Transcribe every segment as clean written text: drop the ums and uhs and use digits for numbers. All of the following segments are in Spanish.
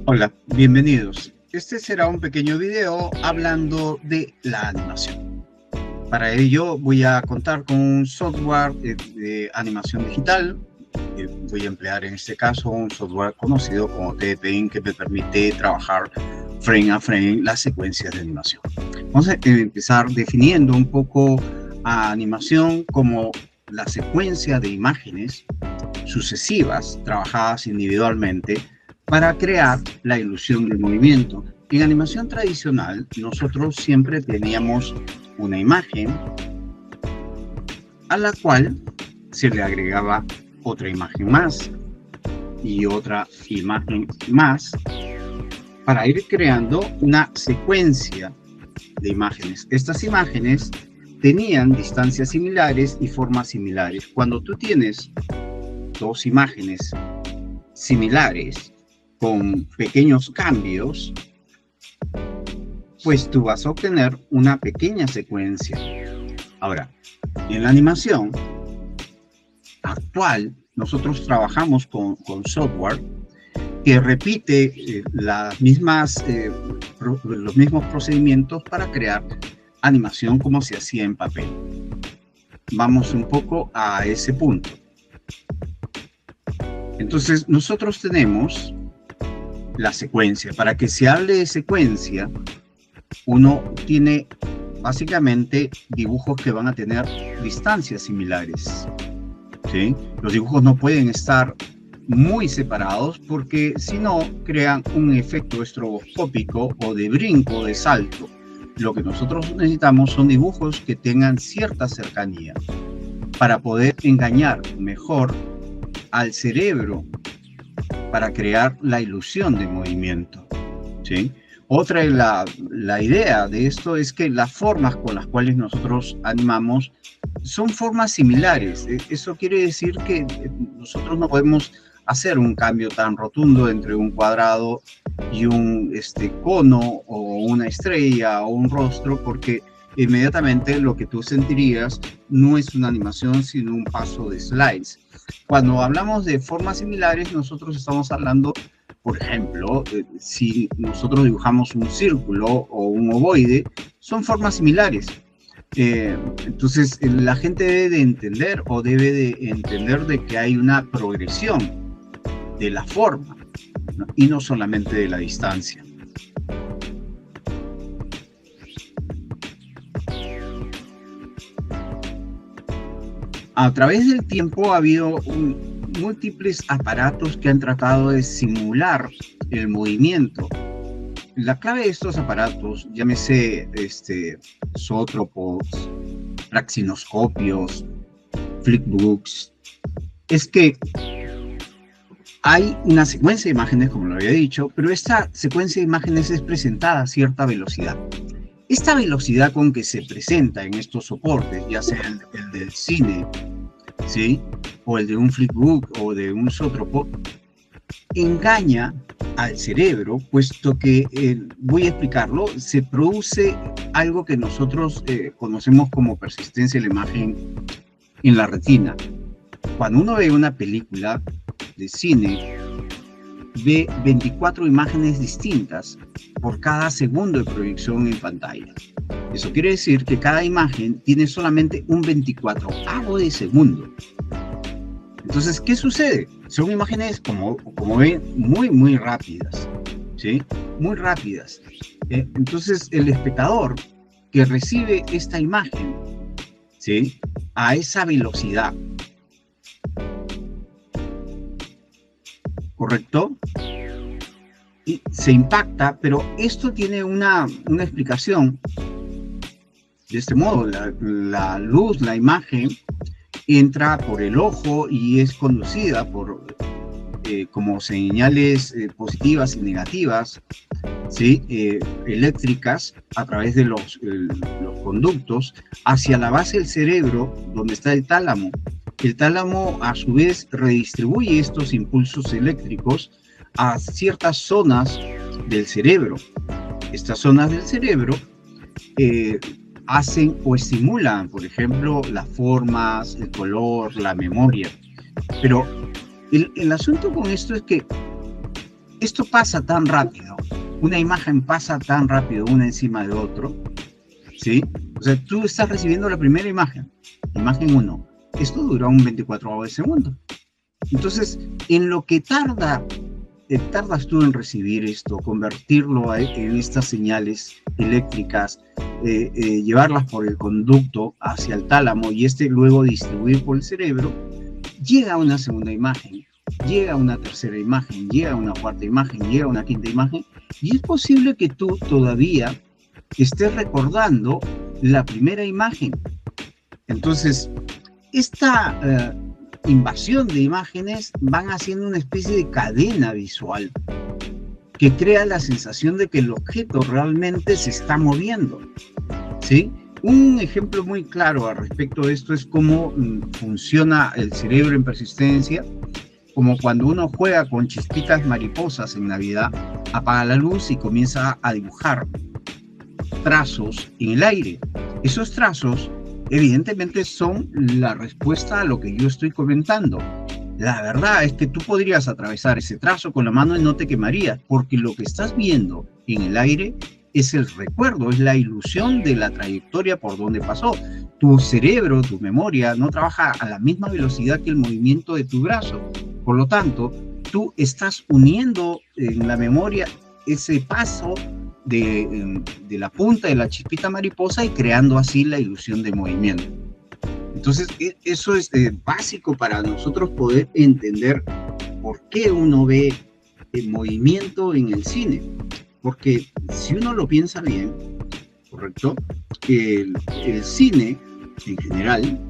Hola, bienvenidos. Este será un pequeño video hablando de la animación. Para ello voy a contar con un software de animación digital. Voy a emplear en este caso un software conocido como TDPaint que me permite trabajar frame a frame las secuencias de animación. Vamos a empezar definiendo un poco a animación como la secuencia de imágenes sucesivas trabajadas individualmente para crear la ilusión del movimiento. En animación tradicional, nosotros siempre teníamos una imagen a la cual se le agregaba otra imagen más y otra imagen más para ir creando una secuencia de imágenes. Estas imágenes tenían distancias similares y formas similares. Cuando tú tienes dos imágenes similares con pequeños cambios, pues tú vas a obtener una pequeña secuencia. Ahora, en la animación actual, nosotros trabajamos con software que repite los mismos procedimientos para crear animación como se hacía en papel. Vamos un poco a ese punto. Entonces, nosotros tenemos la secuencia. Para que se hable de secuencia, uno tiene básicamente dibujos que van a tener distancias similares, ¿sí? Los dibujos no pueden estar muy separados porque si no crean un efecto estroboscópico o de brinco, de salto. Lo que nosotros necesitamos son dibujos que tengan cierta cercanía para poder engañar mejor al cerebro para crear la ilusión de movimiento, ¿sí? Otra de la idea de esto es que las formas con las cuales nosotros animamos son formas similares. Eso quiere decir que nosotros no podemos hacer un cambio tan rotundo entre un cuadrado y un cono o una estrella o un rostro, porque inmediatamente lo que tú sentirías no es una animación, sino un paso de slides. Cuando hablamos de formas similares, nosotros estamos hablando, por ejemplo, si nosotros dibujamos un círculo o un ovoide, son formas similares. Entonces, la gente debe de entender o debe de entender de que hay una progresión de la forma, ¿no? Y no solamente de la distancia. A través del tiempo ha habido múltiples aparatos que han tratado de simular el movimiento. La clave de estos aparatos, llámese zoótropos, praxinoscopios, flipbooks, es que hay una secuencia de imágenes, como lo había dicho, pero esta secuencia de imágenes es presentada a cierta velocidad. Esta velocidad con que se presenta en estos soportes, ya sea el del cine, ¿sí?, o el de un flipbook o de un zoótropo, engaña al cerebro, puesto que, voy a explicarlo, se produce algo que nosotros conocemos como persistencia de la imagen en la retina. Cuando uno ve una película de cine, ve 24 imágenes distintas por cada segundo de proyección en pantalla. Eso quiere decir que cada imagen tiene solamente un 24avo de segundo. Entonces, ¿qué sucede? Son imágenes, como ven, muy rápidas, ¿sí? Muy rápidas. Entonces, el espectador que recibe esta imagen, ¿sí?, a esa velocidad, ¿correcto?, y se impacta, pero esto tiene una explicación. De este modo, la luz, la imagen, entra por el ojo y es conducida por como señales positivas y negativas, ¿sí?, eléctricas a través de los conductos hacia la base del cerebro, donde está el tálamo. El tálamo, a su vez, redistribuye estos impulsos eléctricos a ciertas zonas del cerebro. Estas zonas del cerebro hacen o estimulan, por ejemplo, las formas, el color, la memoria. Pero el asunto con esto es que esto pasa tan rápido, una imagen pasa tan rápido una encima de otro, ¿sí? O sea, tú estás recibiendo la primera imagen 1, esto dura un 24 de segundo. Entonces, en lo que tardas tú en recibir esto, convertirlo en estas señales eléctricas, llevarlas por el conducto hacia el tálamo y luego distribuir por el cerebro, llega una segunda imagen, llega una tercera imagen, llega una cuarta imagen, llega una quinta imagen, y es posible que tú todavía estés recordando la primera imagen. Entonces, esta invasión de imágenes van haciendo una especie de cadena visual que crea la sensación de que el objeto realmente se está moviendo, ¿sí? Un ejemplo muy claro al respecto de esto es cómo funciona el cerebro en persistencia, como cuando uno juega con chispitas mariposas en Navidad, apaga la luz y comienza a dibujar trazos en el aire. Esos trazos evidentemente son la respuesta a lo que yo estoy comentando. La verdad es que tú podrías atravesar ese trazo con la mano y no te quemarías, porque lo que estás viendo en el aire es el recuerdo, es la ilusión de la trayectoria por donde pasó. Tu cerebro, tu memoria, no trabaja a la misma velocidad que el movimiento de tu brazo. Por lo tanto, tú estás uniendo en la memoria ese paso de la punta de la chispita mariposa y creando así la ilusión de movimiento. Entonces, eso es básico para nosotros poder entender por qué uno ve el movimiento en el cine. Porque si uno lo piensa bien, ¿correcto? El cine, en general,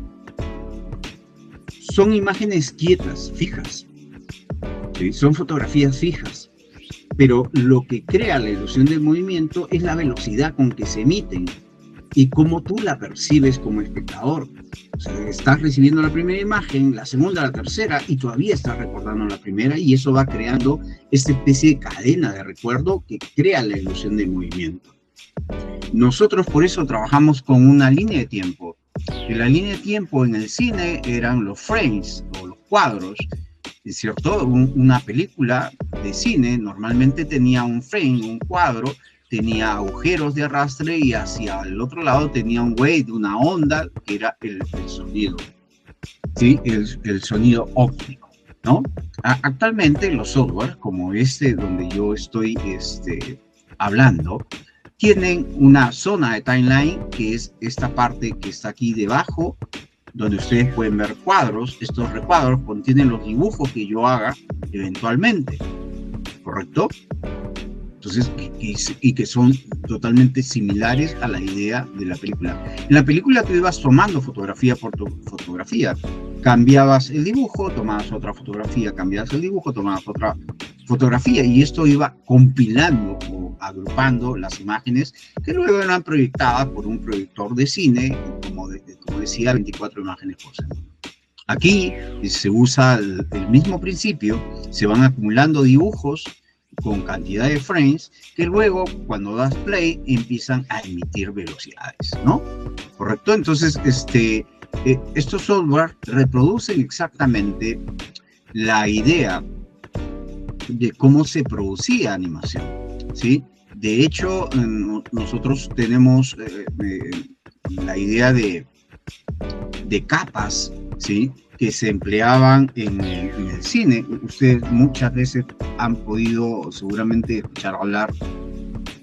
son imágenes quietas, fijas. ¿Sí? Son fotografías fijas. Pero lo que crea la ilusión del movimiento es la velocidad con que se emiten y cómo tú la percibes como espectador. O sea, estás recibiendo la primera imagen, la segunda, la tercera, y todavía estás recordando la primera, y eso va creando esta especie de cadena de recuerdo que crea la ilusión del movimiento. Nosotros por eso trabajamos con una línea de tiempo. Y la línea de tiempo en el cine eran los frames o los cuadros. Es cierto, una película de cine normalmente tenía un frame, un cuadro, tenía agujeros de arrastre y hacia el otro lado tenía un wave, una onda, que era el sonido, ¿sí? El sonido óptico, ¿no? Actualmente los softwares, como donde yo estoy hablando, tienen una zona de timeline, que es esta parte que está aquí debajo, donde ustedes pueden ver cuadros. Estos recuadros contienen los dibujos que yo haga eventualmente, ¿correcto? Entonces, y que son totalmente similares a la idea de la película. En la película tú ibas tomando fotografía por fotografía, cambiabas el dibujo, tomabas otra fotografía, cambiabas el dibujo, tomabas otra fotografía, y esto iba compilando o agrupando las imágenes que luego eran proyectadas por un proyector de cine, como decía, 24 imágenes por segundo. Aquí se usa el mismo principio, se van acumulando dibujos con cantidad de frames que luego, cuando das play, empiezan a emitir velocidades, ¿no? ¿Correcto? Entonces, estos software reproducen exactamente la idea de cómo se producía animación, ¿sí? De hecho, nosotros tenemos la idea de capas, ¿sí?, que se empleaban en el cine. Ustedes muchas veces han podido seguramente escuchar hablar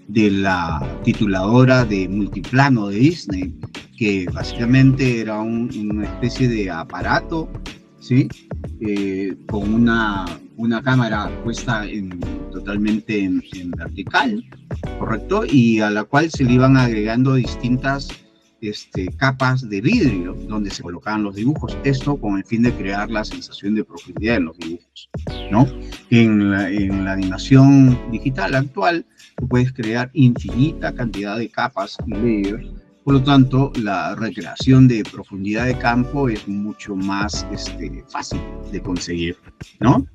de la tituladora de multiplano de Disney, que básicamente era una especie de aparato, ¿sí?, con una cámara puesta totalmente en vertical, ¿correcto? Y a la cual se le iban agregando distintas capas de vidrio donde se colocaban los dibujos, esto con el fin de crear la sensación de profundidad en los dibujos, ¿no? En la animación digital actual, tú puedes crear infinita cantidad de capas y layers, por lo tanto, la recreación de profundidad de campo es mucho más fácil de conseguir, ¿no?,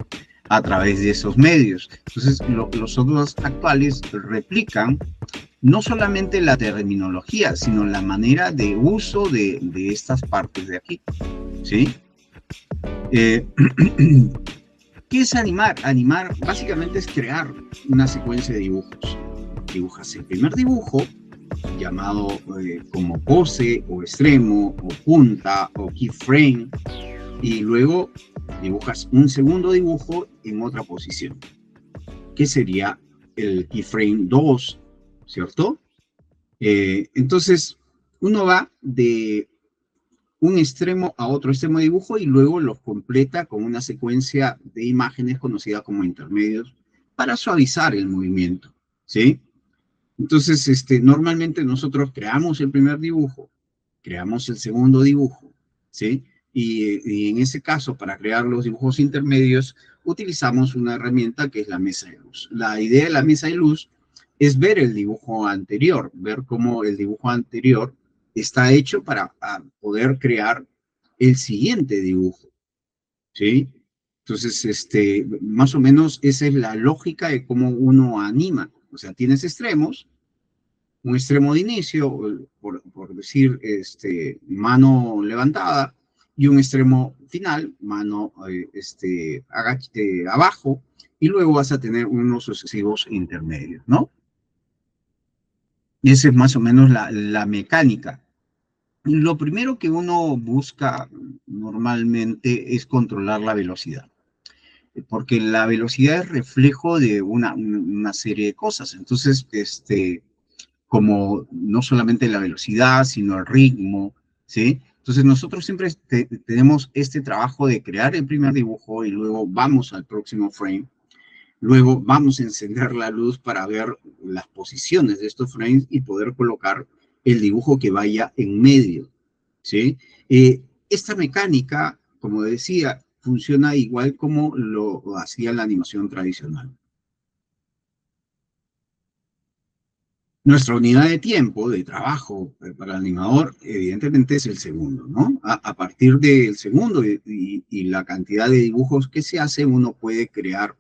a través de esos medios. Entonces, los softwares actuales replican no solamente la terminología, sino la manera de uso de estas partes de aquí, ¿sí? ¿Qué es animar? Animar básicamente es crear una secuencia de dibujos. Dibujas el primer dibujo, llamado como pose o extremo o punta o keyframe, y luego dibujas un segundo dibujo en otra posición, que sería el keyframe 2, ¿cierto? Entonces, uno va de un extremo a otro extremo de dibujo y luego los completa con una secuencia de imágenes conocida como intermedios para suavizar el movimiento, ¿sí? Entonces, normalmente nosotros creamos el primer dibujo, creamos el segundo dibujo, ¿sí? Y en ese caso, para crear los dibujos intermedios, utilizamos una herramienta que es la mesa de luz. La idea de la mesa de luz es ver el dibujo anterior, ver cómo el dibujo anterior está hecho para poder crear el siguiente dibujo, ¿sí? Entonces, más o menos esa es la lógica de cómo uno anima. O sea, tienes extremos, un extremo de inicio, por decir, mano levantada, y un extremo final, mano abajo, y luego vas a tener unos sucesivos intermedios, ¿no? Y esa es más o menos la mecánica. Lo primero que uno busca normalmente es controlar la velocidad, porque la velocidad es reflejo de una serie de cosas. Entonces, como no solamente la velocidad, sino el ritmo, ¿sí? Entonces nosotros siempre tenemos este trabajo de crear el primer dibujo y luego vamos al próximo frame, luego vamos a encender la luz para ver las posiciones de estos frames y poder colocar el dibujo que vaya en medio, ¿sí? Esta mecánica, como decía, funciona igual como lo hacía la animación tradicional. Nuestra unidad de tiempo, de trabajo para el animador, evidentemente es el segundo, ¿no? A partir del segundo y la cantidad de dibujos que se hace, uno puede crear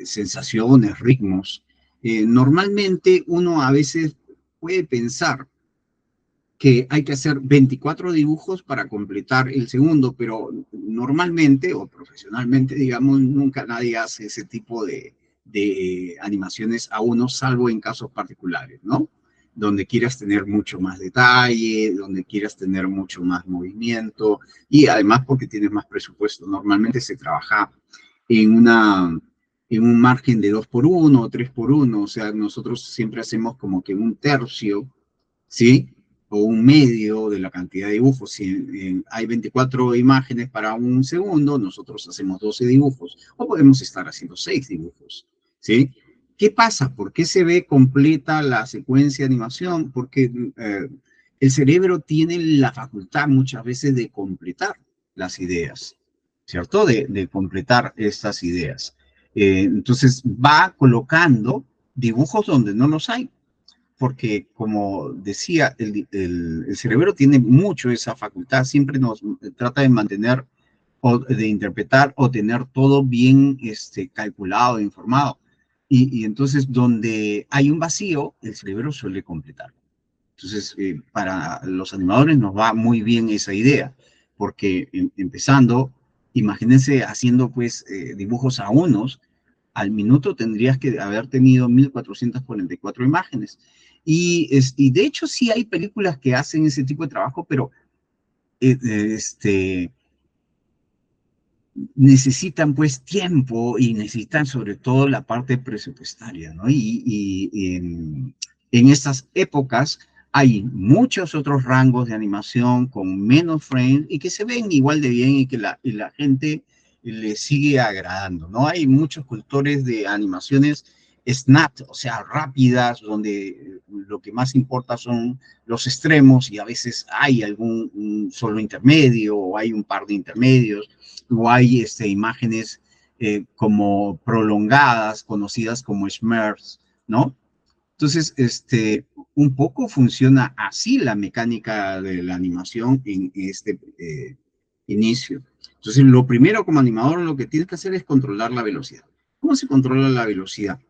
sensaciones, ritmos. Normalmente uno a veces puede pensar que hay que hacer 24 dibujos para completar el segundo, pero normalmente o profesionalmente, digamos, nunca nadie hace ese tipo de animaciones a uno, salvo en casos particulares, ¿no? Donde quieras tener mucho más detalle, donde quieras tener mucho más movimiento y además porque tienes más presupuesto. Normalmente se trabaja en en un margen de 2 por 1 o 3 por 1, o sea, nosotros siempre hacemos como que un tercio, ¿sí? O un medio de la cantidad de dibujos. Si hay 24 imágenes para un segundo, nosotros hacemos 12 dibujos, o podemos estar haciendo 6 dibujos, ¿sí? ¿Qué pasa? ¿Por qué se ve completa la secuencia de animación? Porque el cerebro tiene la facultad muchas veces de completar las ideas, ¿cierto? De completar estas ideas. Entonces va colocando dibujos donde no los hay, porque como decía, el cerebro tiene mucho esa facultad, siempre nos trata de mantener o de interpretar o tener todo bien calculado, informado. Y entonces donde hay un vacío, el cerebro suele completar. Entonces, para los animadores nos va muy bien esa idea, porque empezando, imagínense haciendo pues dibujos a unos, al minuto tendrías que haber tenido 1444 imágenes. Y de hecho sí hay películas que hacen ese tipo de trabajo, pero eh, este, necesitan pues tiempo y necesitan sobre todo la parte presupuestaria, ¿no? Y en estas épocas hay muchos otros rangos de animación con menos frames y que se ven igual de bien y que la gente le sigue agradando, ¿no? Hay muchos cultores de animaciones snap, o sea, rápidas, donde lo que más importa son los extremos y a veces hay algún solo intermedio o hay un par de intermedios o hay imágenes como prolongadas, conocidas como Smurfs, ¿no? Entonces, un poco funciona así la mecánica de la animación en este inicio. Entonces, lo primero como animador lo que tienes que hacer es controlar la velocidad. ¿Cómo se controla la velocidad?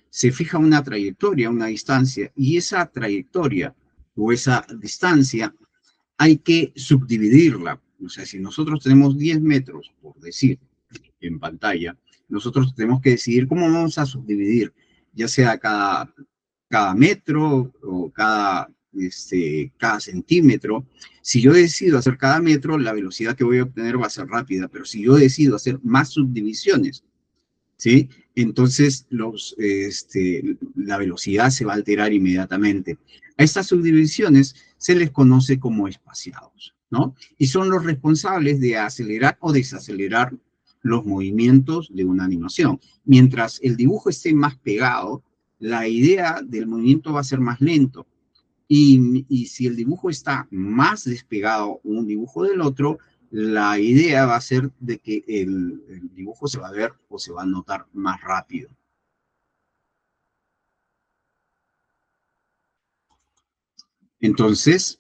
Se fija una trayectoria, una distancia, y esa trayectoria o esa distancia hay que subdividirla. O sea, si nosotros tenemos 10 metros, por decir, en pantalla, nosotros tenemos que decidir cómo vamos a subdividir, ya sea cada metro o cada centímetro. Si yo decido hacer cada metro, la velocidad que voy a obtener va a ser rápida, pero si yo decido hacer más subdivisiones, ¿sí? Entonces la velocidad se va a alterar inmediatamente. A estas subdivisiones se les conoce como espaciados, ¿no? Y son los responsables de acelerar o desacelerar los movimientos de una animación. Mientras el dibujo esté más pegado, la idea del movimiento va a ser más lento. Y si el dibujo está más despegado un dibujo del otro, la idea va a ser de que el dibujo se va a ver o se va a notar más rápido. Entonces,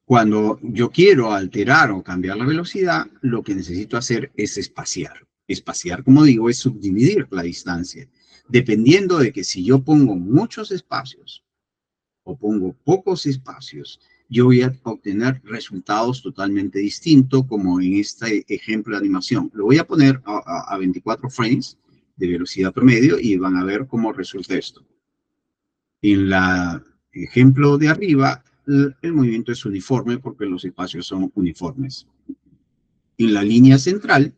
cuando yo quiero alterar o cambiar la velocidad, lo que necesito hacer es espaciar. Espaciar, como digo, es subdividir la distancia. Dependiendo de que si yo pongo muchos espacios o pongo pocos espacios, yo voy a obtener resultados totalmente distintos, como en este ejemplo de animación. Lo voy a poner a 24 frames de velocidad promedio y van a ver cómo resulta esto. En el ejemplo de arriba, el movimiento es uniforme porque los espacios son uniformes. En la línea central,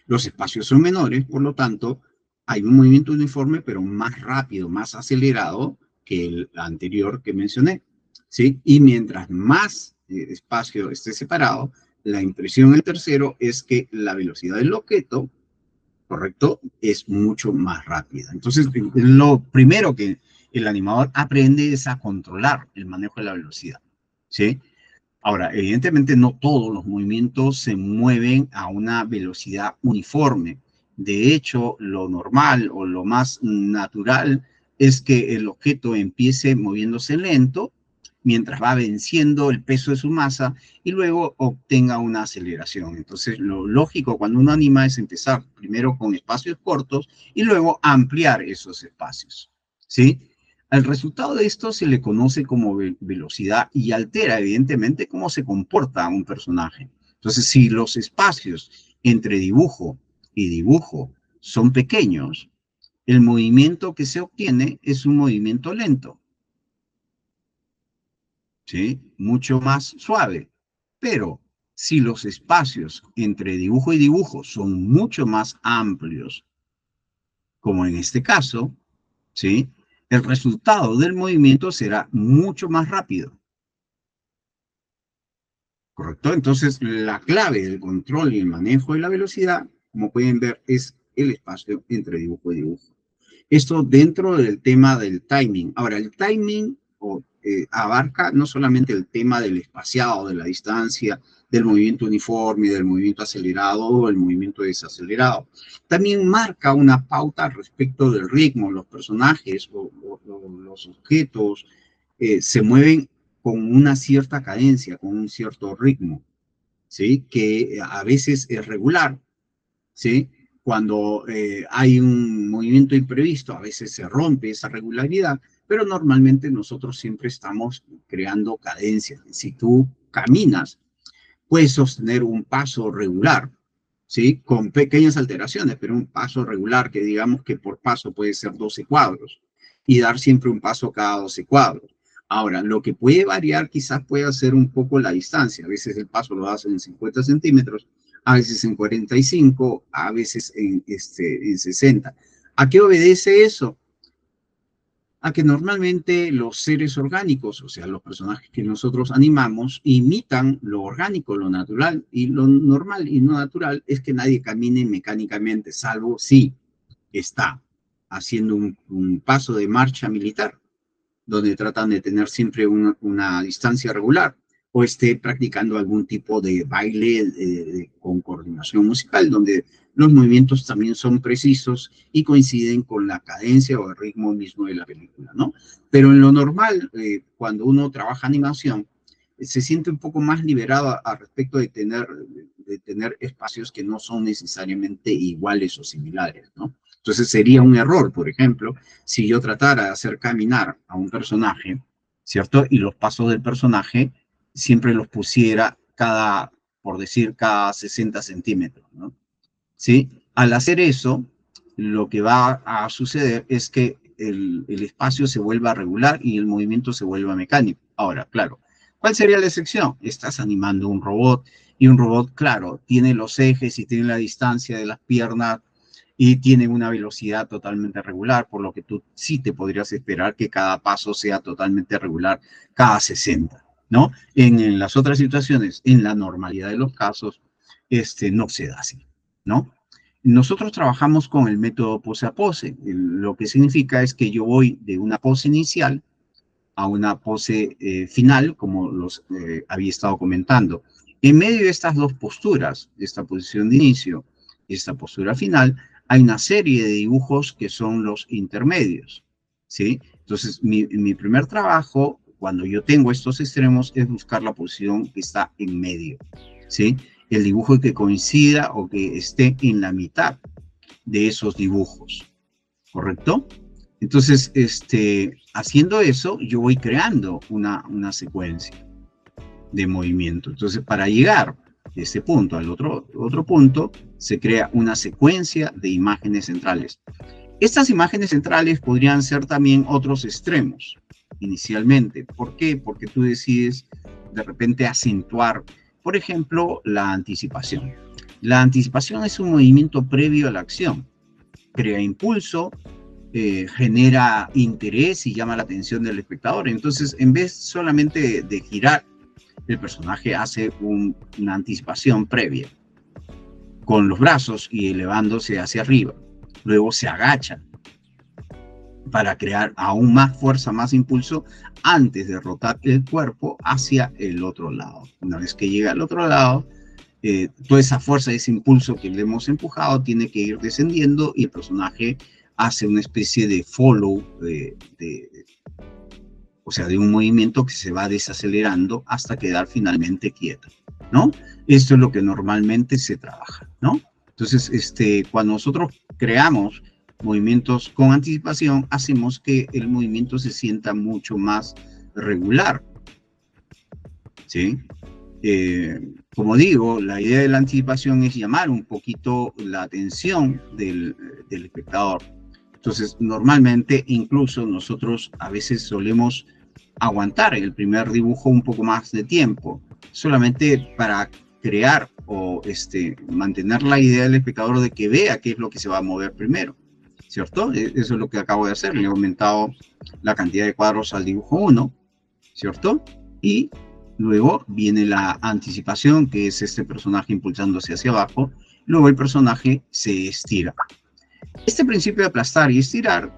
los espacios son menores, por lo tanto, hay un movimiento uniforme, pero más rápido, más acelerado que el anterior que mencioné, ¿sí? Y mientras más espacio esté separado, la impresión en el tercero es que la velocidad del objeto, ¿correcto?, es mucho más rápida. Entonces, lo primero que el animador aprende es a controlar el manejo de la velocidad, ¿sí? Ahora, evidentemente no todos los movimientos se mueven a una velocidad uniforme. De hecho, lo normal o lo más natural es que el objeto empiece moviéndose lento mientras va venciendo el peso de su masa y luego obtenga una aceleración. Entonces, lo lógico cuando uno anima es empezar primero con espacios cortos y luego ampliar esos espacios, ¿sí? Al resultado de esto se le conoce como velocidad y altera, evidentemente, cómo se comporta un personaje. Entonces, si los espacios entre dibujo y dibujo son pequeños, el movimiento que se obtiene es un movimiento lento, ¿sí? Mucho más suave. Pero si los espacios entre dibujo y dibujo son mucho más amplios, como en este caso, ¿sí? El resultado del movimiento será mucho más rápido. ¿Correcto? Entonces, la clave del control y el manejo de la velocidad, como pueden ver, es el espacio entre dibujo y dibujo. Esto dentro del tema del timing. Ahora, el timing abarca no solamente el tema del espaciado, de la distancia, del movimiento uniforme, del movimiento acelerado o el movimiento desacelerado. También marca una pauta respecto del ritmo. Los personajes o los objetos se mueven con una cierta cadencia, con un cierto ritmo, ¿sí? Que a veces es regular, ¿sí? Cuando hay un movimiento imprevisto, a veces se rompe esa regularidad, pero normalmente nosotros siempre estamos creando cadencias. Si tú caminas, puedes sostener un paso regular, ¿sí? Con pequeñas alteraciones, pero un paso regular que digamos que por paso puede ser 12 cuadros y dar siempre un paso cada 12 cuadros. Ahora, lo que puede variar quizás puede ser un poco la distancia. A veces el paso lo hacen en 50 centímetros, a veces en 45, a veces en 60. ¿A qué obedece eso? A que normalmente los seres orgánicos, o sea, los personajes que nosotros animamos, imitan lo orgánico, lo natural, y lo normal y no natural es que nadie camine mecánicamente, salvo si está haciendo un paso de marcha militar, donde tratan de tener siempre una distancia regular, o esté practicando algún tipo de baile con coordinación musical, donde los movimientos también son precisos y coinciden con la cadencia o el ritmo mismo de la película, ¿no? Pero en lo normal, cuando uno trabaja animación, se siente un poco más liberado a respecto de tener espacios que no son necesariamente iguales o similares, ¿no? Entonces sería un error, por ejemplo, si yo tratara de hacer caminar a un personaje, ¿cierto? Y los pasos del personaje siempre los pusiera cada por decir, cada 60 centímetros, ¿no? ¿Sí? Al hacer eso, lo que va a suceder es que el espacio se vuelva regular y el movimiento se vuelva mecánico. Ahora, claro, ¿cuál sería la excepción? Estás animando un robot y un robot, claro, tiene los ejes y tiene la distancia de las piernas y tiene una velocidad totalmente regular, por lo que tú sí te podrías esperar que cada paso sea totalmente regular cada 60, ¿no? En las otras situaciones, en la normalidad de los casos, no se da así, ¿no? Nosotros trabajamos con el método pose a pose, lo que significa es que yo voy de una pose inicial a una pose final, como los había estado comentando. En medio de estas dos posturas, esta posición de inicio y esta postura final, hay una serie de dibujos que son los intermedios, ¿sí? Entonces, mi primer trabajo, cuando yo tengo estos extremos, es buscar la posición que está en medio, ¿sí? El dibujo que coincida o que esté en la mitad de esos dibujos, ¿correcto? Entonces, haciendo eso, yo voy creando una secuencia de movimiento. Entonces, para llegar de este punto al otro punto, se crea una secuencia de imágenes centrales. Estas imágenes centrales podrían ser también otros extremos, inicialmente. ¿Por qué? Porque tú decides de repente acentuar, por ejemplo, la anticipación. La anticipación es un movimiento previo a la acción. Crea impulso, genera interés y llama la atención del espectador. Entonces, en vez solamente de girar, el personaje hace una anticipación previa, con los brazos y elevándose hacia arriba. Luego se agacha para crear aún más fuerza, más impulso, antes de rotar el cuerpo hacia el otro lado. Una vez que llega al otro lado, toda esa fuerza, ese impulso que le hemos empujado, tiene que ir descendiendo y el personaje hace una especie de follow, o sea, de un movimiento que se va desacelerando hasta quedar finalmente quieto, ¿no? Esto es lo que normalmente se trabaja, ¿no? Entonces, cuando nosotros creamos movimientos con anticipación, hacemos que el movimiento se sienta mucho más regular, ¿sí? Como digo, la idea de la anticipación es llamar un poquito la atención del espectador. Entonces, normalmente, incluso nosotros a veces solemos aguantar el primer dibujo un poco más de tiempo, solamente para crear o mantener la idea del espectador de que vea qué es lo que se va a mover primero, ¿cierto? Eso es lo que acabo de hacer, le he aumentado la cantidad de cuadros al dibujo 1, ¿cierto? Y luego viene la anticipación, que es este personaje impulsándose hacia abajo, luego el personaje se estira. Este principio de aplastar y estirar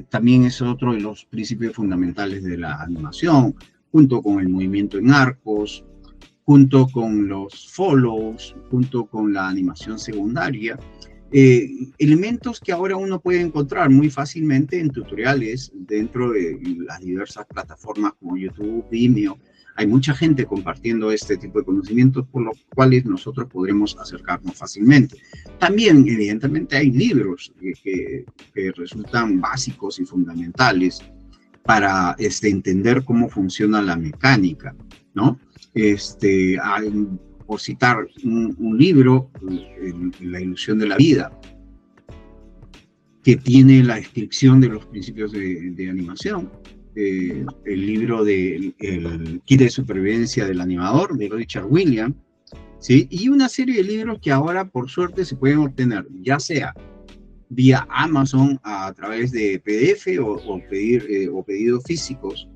también es otro de los principios fundamentales de la animación, junto con el movimiento en arcos, junto con los follows, junto con la animación secundaria, elementos que ahora uno puede encontrar muy fácilmente en tutoriales dentro de las diversas plataformas como YouTube, Vimeo. Hay mucha gente compartiendo este tipo de conocimientos por los cuales nosotros podremos acercarnos fácilmente. También, evidentemente, hay libros que resultan básicos y fundamentales para entender cómo funciona la mecánica, ¿no? Por citar un libro, La ilusión de la vida, que tiene la descripción de los principios de animación. El libro de El kit de supervivencia del animador, de Richard Williams, ¿sí? Y una serie de libros que ahora, por suerte, se pueden obtener, ya sea vía Amazon a través de PDF o pedidos físicos.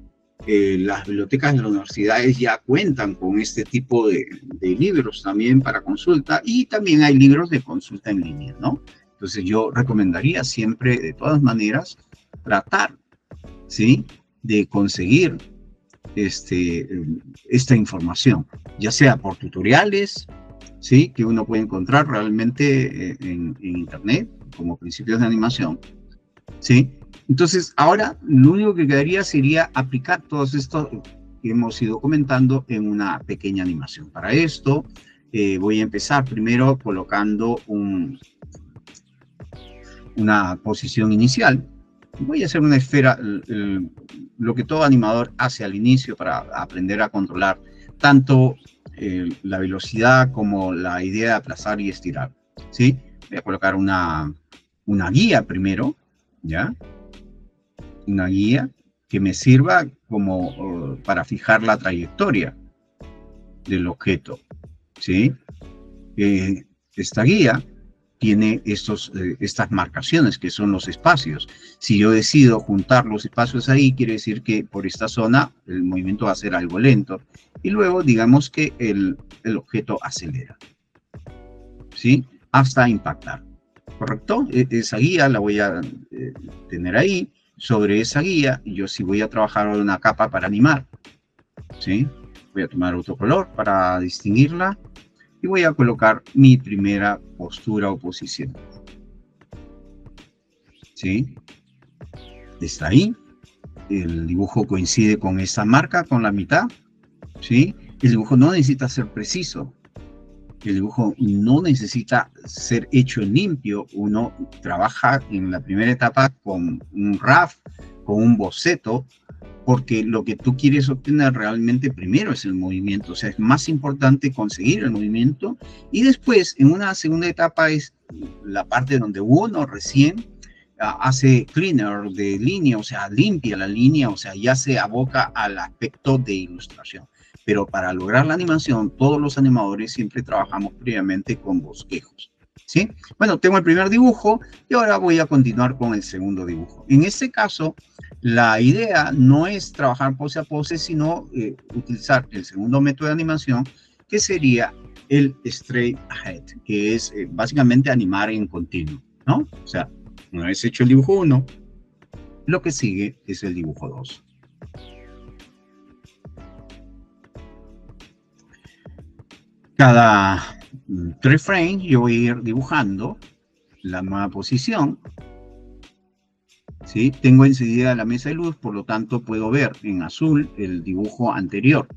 Las bibliotecas de las universidades ya cuentan con este tipo de libros también para consulta, y también hay libros de consulta en línea, ¿no? Entonces yo recomendaría siempre, de todas maneras, tratar, ¿sí?, de conseguir esta información, ya sea por tutoriales, ¿sí?, que uno puede encontrar realmente en internet, como principios de animación, ¿sí? Entonces, ahora lo único que quedaría sería aplicar todo esto que hemos ido comentando en una pequeña animación. Para esto, voy a empezar primero colocando una posición inicial. Voy a hacer una esfera, lo que todo animador hace al inicio para aprender a controlar tanto la velocidad como la idea de aplazar y estirar, ¿sí? Voy a colocar una guía primero, ¿ya? Una guía que me sirva como para fijar la trayectoria del objeto, ¿sí? Esta guía tiene estas marcaciones que son los espacios. Si yo decido juntar los espacios ahí, quiere decir que por esta zona el movimiento va a ser algo lento. Y luego digamos que el objeto acelera, ¿sí? Hasta impactar, ¿correcto? Esa guía la voy a tener ahí. Sobre esa guía, yo sí voy a trabajar una capa para animar, ¿sí? Voy a tomar otro color para distinguirla. Y voy a colocar mi primera postura o posición, ¿sí? Está ahí. El dibujo coincide con esa marca, con la mitad, ¿sí? El dibujo no necesita ser preciso. El dibujo no necesita ser hecho en limpio. Uno trabaja en la primera etapa con un RAF, con un boceto, porque lo que tú quieres obtener realmente primero es el movimiento. O sea, es más importante conseguir el movimiento y después, en una segunda etapa, es la parte donde uno recién hace cleaner de línea, o sea, limpia la línea, o sea, ya se aboca al aspecto de ilustración. Pero para lograr la animación, todos los animadores siempre trabajamos previamente con bosquejos, ¿sí? Bueno, tengo el primer dibujo y ahora voy a continuar con el segundo dibujo. En este caso, la idea no es trabajar pose a pose, sino utilizar el segundo método de animación, que sería el straight ahead, que es básicamente animar en continuo, ¿no? O sea, una vez hecho el dibujo 1, lo que sigue es el dibujo 2. Cada 3 frames yo voy a ir dibujando la nueva posición, ¿sí? Tengo encendida la mesa de luz, por lo tanto puedo ver en azul el dibujo anterior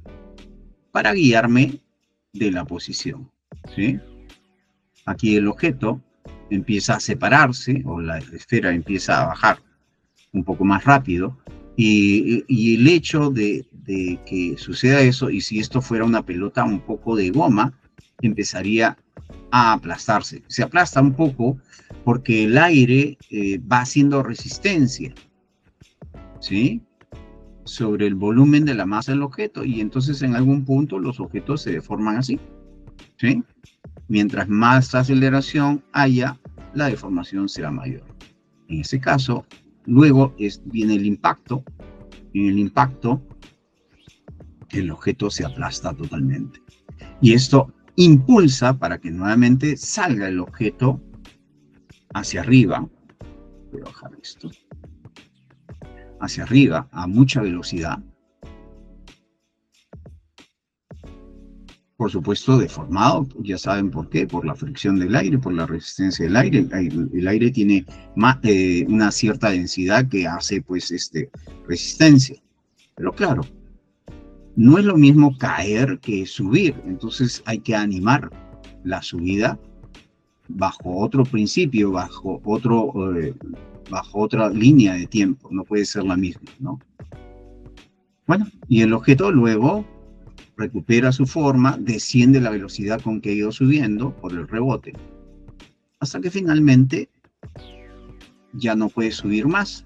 para guiarme de la posición, ¿sí? Aquí el objeto empieza a separarse, o la esfera empieza a bajar un poco más rápido, y el hecho de que suceda eso, y si esto fuera una pelota un poco de goma, empezaría a aplastarse. Se aplasta un poco porque el aire va haciendo resistencia, ¿sí? Sobre el volumen de la masa del objeto, y entonces en algún punto los objetos se deforman así, ¿sí? Mientras más aceleración haya, la deformación será mayor. En ese caso, luego viene el impacto. En el impacto, el objeto se aplasta totalmente. Y esto impulsa para que nuevamente salga el objeto hacia arriba. Voy a bajar esto. Hacia arriba a mucha velocidad. Por supuesto, deformado, ya saben por qué, por la fricción del aire, por la resistencia del aire. El aire tiene una cierta densidad que hace, pues, resistencia. Pero claro, no es lo mismo caer que subir, entonces hay que animar la subida bajo otro principio, bajo otra línea de tiempo, no puede ser la misma, ¿no? Bueno, y el objeto luego recupera su forma, desciende la velocidad con que ha ido subiendo por el rebote, hasta que finalmente ya no puede subir más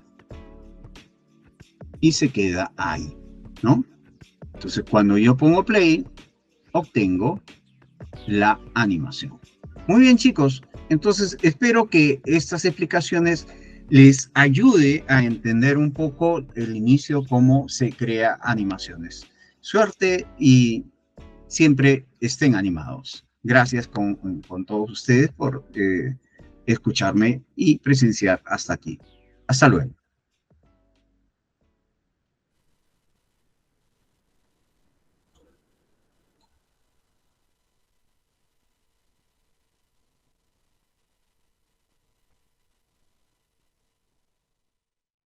y se queda ahí, ¿no? Entonces cuando yo pongo play, obtengo la animación. Muy bien, chicos, entonces espero que estas explicaciones les ayude a entender un poco el inicio, cómo se crea animaciones. Suerte y siempre estén animados. Gracias con todos ustedes por escucharme y presenciar hasta aquí. Hasta luego.